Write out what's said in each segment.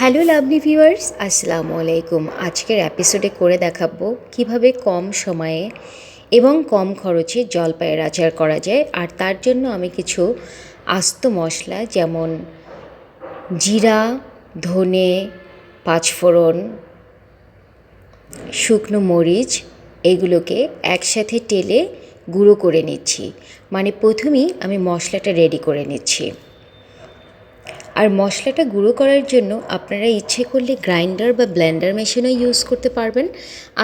Hello lovely viewers, আসসালামু আলাইকুম। আজকের এপিসোডে করে দেখাবো কিভাবে কম সময়ে এবং কম খরচে জলপাইয়ের আচার করা যায়। আর তার জন্য আমি কিছু আস্ত মশলা যেমন জিরা, ধনে, পাঁচফোড়ন, শুকনো মরিচ এগুলোকে একসাথে টেলে গুঁড়ো করে নিচ্ছি। মানে প্রথমেই আমি মশলাটা রেডি করে নিচ্ছি। আর মশলাটা গুঁড়ো করার জন্য আপনারা ইচ্ছে করলে গ্রাইন্ডার বা ব্লেন্ডার মেশিনও ইউজ করতে পারবেন।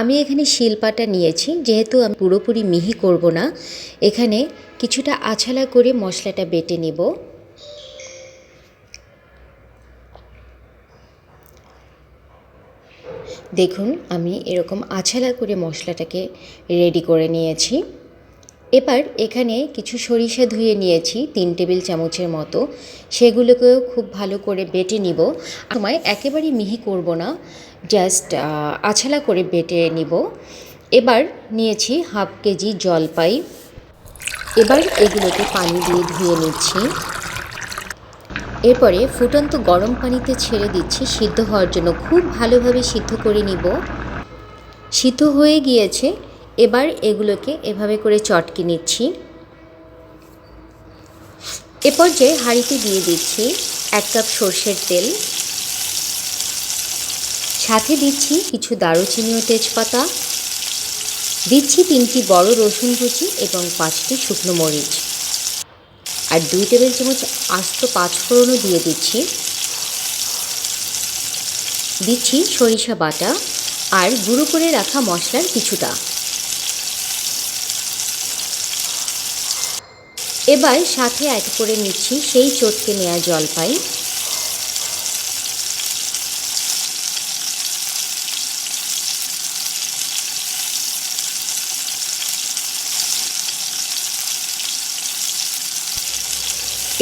আমি এখানে শিলপাটা নিয়েছি, যেহেতু আমি পুরোপুরি মিহি করব না, এখানে কিছুটা আছালা করে মশলাটা বেটে নেব। দেখুন, আমি এরকম আছালা করে মশলাটাকে রেডি করে নিয়েছি। এবার এখানে কিছু সরিষা ধুয়ে নিয়েছি 3 টেবিল চামচের মতো, সেগুলোকেও খুব ভালো করে বেটে নিব। সময় একেবারে মিহি করব না, জাস্ট আছালা করে বেটে নিব। এবার নিয়েছি হাফ কেজি জলপাই। এবার এগুলোকে পানি দিয়ে ধুয়ে নিচ্ছি। এরপরে ফুটন্ত গরম পানিতে ছেড়ে দিচ্ছি সিদ্ধ হওয়ার জন্য। খুব ভালোভাবে সিদ্ধ করে নিব। সিদ্ধ হয়ে গিয়েছে। এবার এগুলোকে এভাবে করে চটকে নিচ্ছি। এ পর্যায়ে হাঁড়িতে দিয়ে দিচ্ছি 1 কাপ সর্ষের তেল, সাথে দিচ্ছি কিছু দারুচিনি ও তেজপাতা, দিচ্ছি 3টি বড় রসুন কুচি এবং 5টি শুকনো মরিচ, আর 2 টেবিল চামচ আস্ত পাঁচফোড়নও দিয়ে দিচ্ছি। দিচ্ছি সরিষা বাটা আর গুঁড়ো করে রাখা মশলার কিছুটা। এবার সাথে অ্যাড করে নিচ্ছি সেই চটকে নেওয়া জলপাই।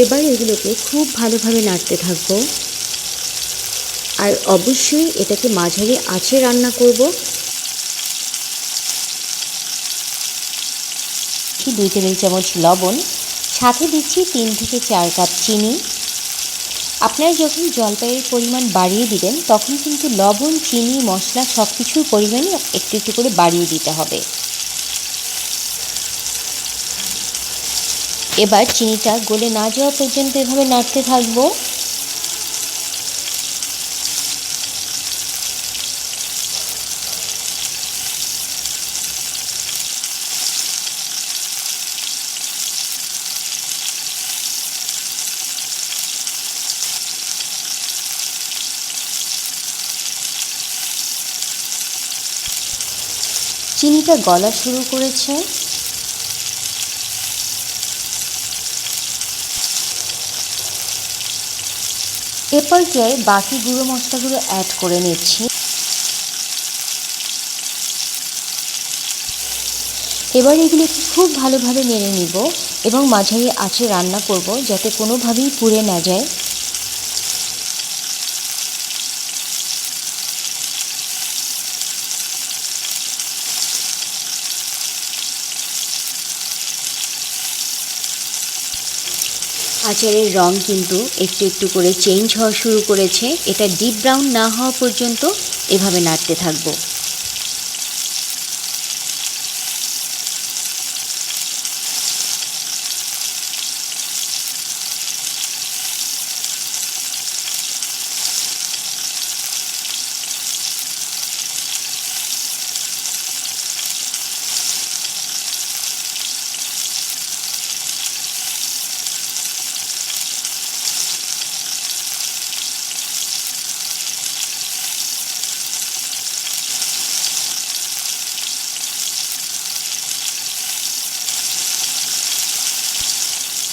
এবার এগুলোকে খুব ভালোভাবে নাড়তে থাকবো। আর অবশ্যই এটাকে মাঝারি আঁচে রান্না করব। 2 টেবিল চামচ লবণ, সাথে দিচ্ছি 3 থেকে 4 কাপ চিনি। আপনারা যখন জলপাইয়ের পরিমাণ বাড়িয়ে দিবেন, তখন কিন্তু লবণ, চিনি, মশলা সব কিছুর পরিমাণই একটু একটু করে বাড়িয়ে দিতে হবে। এবার চিনিটা গলে না যাওয়া পর্যন্ত এভাবে নাড়তে থাকবো। চিনিটা গলা শুরু করেছে। এ পর্যায়ে বাকি গুঁড়ো মশলাগুলো অ্যাড করে নিচ্ছি। এবার এগুলোকে খুব ভালোভাবে নেড়ে নিব এবং মাঝারি আঁচে রান্না করব, যাতে কোনোভাবেই পুড়ে না যায়। আচারের রং কিন্তু একটু একটু করে চেঞ্জ হওয়া শুরু করেছে। এটা ডিপ ব্রাউন না হওয়া পর্যন্ত এভাবে নাড়তে থাকবো।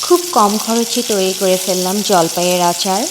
খুব কম খরচে তৈরি করে ফেললাম জলপাইয়ের আচার।